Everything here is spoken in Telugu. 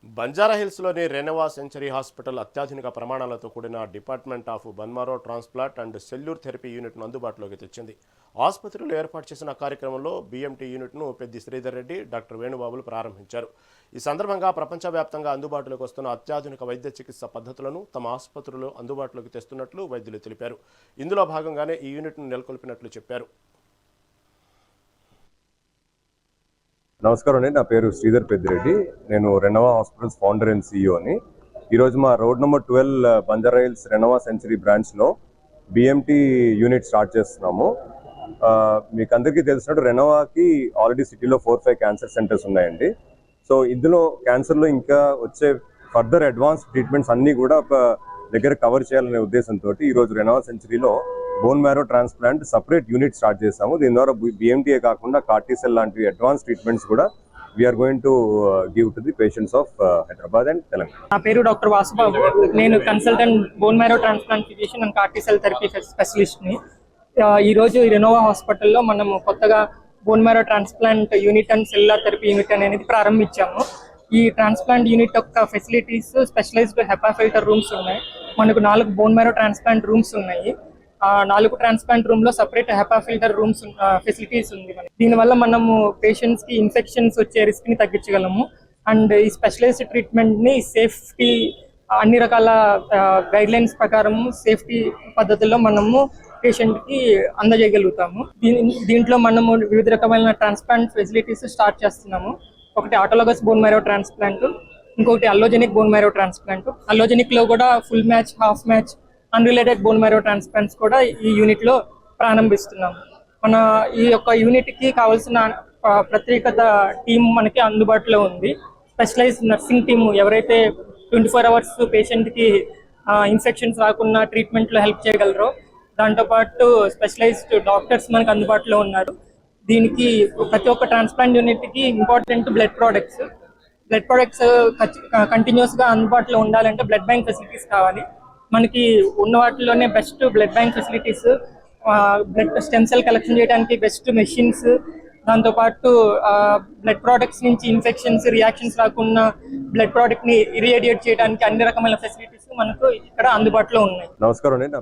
బంజారాహిల్స్లోని రెనోవా సెంచరీ హాస్పిటల్ అత్యాధునిక ప్రమాణాలతో కూడిన department of bone marrow transplant and cellular therapy యూనిట్ను అందుబాటులోకి తెచ్చింది. ఆసుపత్రిలో ఏర్పాటు చేసిన కార్యక్రమంలో బీఎంటీ యూనిట్ను పెద్ది శ్రీధర్ రెడ్డి, డాక్టర్ వేణుబాబులు ప్రారంభించారు. ఈ సందర్భంగా ప్రపంచవ్యాప్తంగా అందుబాటులోకి వస్తున్న అత్యాధునిక వైద్య చికిత్స పద్ధతులను తమ ఆసుపత్రిలో అందుబాటులోకి తెస్తున్నట్లు వైద్యులు తెలిపారు. ఇందులో భాగంగానే ఈ యూనిట్ను నెలకొల్పినట్లు చెప్పారు. నమస్కారం అండి. నా పేరు శ్రీధర్ పెద్దిరెడ్డి. నేను రెనోవా హాస్పిటల్స్ ఫౌండర్ అండ్ సిఇఓని. ఈరోజు మా road number 12 Banjara Hills Renova century బ్రాంచ్లో బిఎంటీ యూనిట్ స్టార్ట్ చేస్తున్నాము. మీకు అందరికీ తెలిసినట్టు రెనోవాకి ఆల్రెడీ సిటీలో 4-5 క్యాన్సర్ సెంటర్స్ ఉన్నాయండి. సో ఇందులో క్యాన్సర్లో ఇంకా వచ్చే ఫర్దర్ అడ్వాన్స్ ట్రీట్మెంట్స్ అన్నీ కూడా ఒక దగ్గర కవర్ చేయాలనే ఉద్దేశంతో ఈరోజు రెనోవా సెంచరీలో bone marrow transplant separate unit start చేసాము. దీని ద్వారా బిఎంటీఏ కాకుండా కార్టిసెల్ లాంటి అడ్వాన్స్ ట్రీట్మెంట్స్ కూడా we are going to give to the patients of Hyderabad and Telangana. నా పేరు డాక్టర్ వాసుబాబు. నేను consultant bone marrow transplant physician and CAR T cell therapy స్పెషలిస్ట్ని. ఈరోజు రెనోవా హాస్పిటల్లో మనము కొత్తగా bone marrow transplant unit and cellular therapy unit అనేది ప్రారంభించాము. ఈ ట్రాన్స్ప్లాంట్ యూనిట్ యొక్క facilities specialized HEPA filter rooms ఉన్నాయి. మనకు 4 బోన్ మ్యారో ట్రాన్స్ప్లాంట్ రూమ్స్ ఉన్నాయి. 4 ట్రాన్స్ప్లాంట్ రూమ్ లో separate HEPA filter rooms facilities ఉంది. దీనివల్ల మనము పేషెంట్స్ కి ఇన్ఫెక్షన్స్ వచ్చే రిస్క్ ని తగ్గించగలము. అండ్ ఈ స్పెషలైజ్డ్ ట్రీట్మెంట్ ని సేఫ్టీ అన్ని రకాల గైడ్ లైన్స్ ప్రకారం సేఫ్టీ పద్ధతుల్లో మనము పేషెంట్ కి అందజేయగలుగుతాము. దీంట్లో మనము వివిధ రకమైన ట్రాన్స్ప్లాంట్ ఫెసిలిటీస్ స్టార్ట్ చేస్తున్నాము. ఒకటి ఆటోలోగస్ బోన్ మ్యారో ట్రాన్స్ప్లాంట్, ఇంకొకటి allogeneic bone marrow transplant. Allogeneic లో కూడా full match, half match, unrelated bone marrow transplants కూడా ఈ యూనిట్ లో ప్రారంభిస్తున్నాం. మన ఈ యొక్క యూనిట్ కి కావాల్సిన ప్రత్యేకత టీం మనకి అందుబాటులో ఉంది. స్పెషలైజ్డ్ నర్సింగ్ టీమ్ ఎవరైతే 24 hours పేషెంట్ కి ఇన్ఫెక్షన్స్ రాకుండా ట్రీట్మెంట్ లో హెల్ప్ చేయగలరో, దాంతోపాటు స్పెషలైజ్డ్ డాక్టర్స్ మనకు అందుబాటులో ఉన్నారు. దీనికి ప్రతి ఒక్క ట్రాన్స్ప్లాంట్ యూనిట్ కి ఇంపార్టెంట్ బ్లడ్ ప్రొడక్ట్స్ కంటిన్యూస్ గా అందుబాటులో ఉండాలంటే బ్లడ్ బ్యాంక్ ఫెసిలిటీస్ కావాలి. మనకి ఉన్న వాటిలోనే best blood bank facilities, blood stem cell collection చేయడానికి బెస్ట్ మెషిన్స్, దాంతోపాటు బ్లడ్ ప్రోడక్ట్స్ నుంచి ఇన్ఫెక్షన్స్, రియాక్షన్స్ రాకుండా బ్లడ్ ప్రోడక్ట్ ని ఇరియేడియేట్ చేయడానికి అన్ని రకమైన ఫెసిలిటీస్ మనకు ఇక్కడ అందుబాటులో ఉన్నాయి. నమస్కారం అండి.